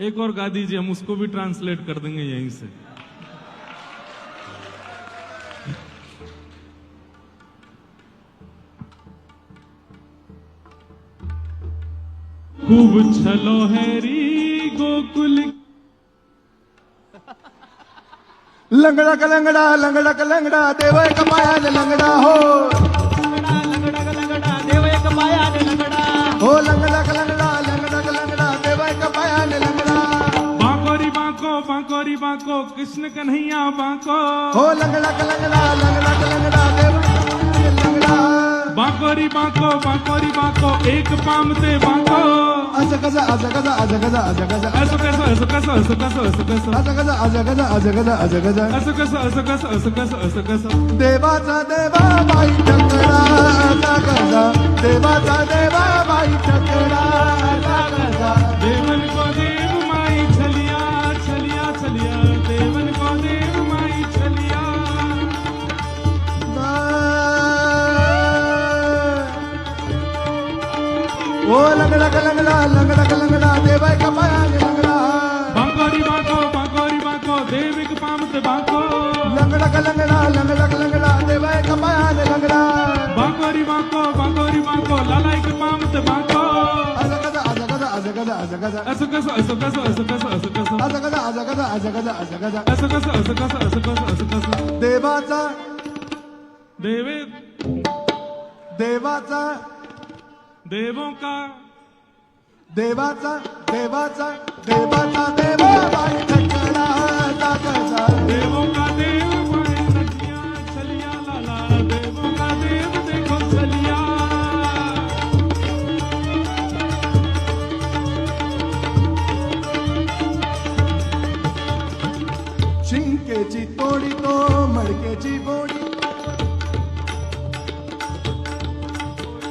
एक और गा दीजिए, हम उसको भी ट्रांसलेट कर देंगे यहीं से। खूब छलो हैरी गोकुल, लंगड़ा कलंगड़ा लंगड़ा कलंगड़ा देव एक पाया ने लंगड़ा हो, लंगड़ा लंगड़ा देव एक पाया ने लंगड़ा हो लंगड़ा कलंगड़ा देव एक पाया ने लंगड़ा, बांकोरी बांको बांकोरी बांको कृष्ण कन्हैया बांको, हो लंगड़ा कलंगड़ा देव एक पाया ने लंगड़ा, बांकोरी बांको एक पाम ते बांको, अजगजा अजगजा अजगजा अजगजा ऐसो कैसो ऐसो कैसो ऐसो कैसो ऐसो कैसो अजगजा अजगजा अजगजा अजगजा ऐसो कैसो ऐसो कैसो ऐसो कैसो ऐसो कैसो। देवाचा देवा बाई ठकरा अजगजा, देवाचा देवा बाई ठकरा अजगजा, देवन को देव माई छलिया छलिया छलिया, देवन को देव माई छलिया। ओ लंगड़ा कलंगड़ा देव एक पाया ने लंगड़ा, बांकोरी बांको देव एक पाम ते बांको, लंगड़ा कलंगड़ा देव एक पाया ने लंगड़ा, बांकोरी बांको लाला एक पाम ते बांको, अजगजा अजगजा अजगजा अजगजा ऐसो कैसो ऐसो कैसो ऐसो कैसो ऐसो कैसो अजगजा अजगजा अजगजा अजगजा, ऐसो कैसो ऐसो कैसो ऐसो कैसो ऐसो कैसो। देवाचा देवे देवाचा देवों का देवाचा देवाचा देवाचा देवा बाई ठकरा अजगजा, देवों का देव माए नदिया छलिया लाला, देवों का देव देखो छलिया। शिंकेची तोडी तो मडकेची बोडी,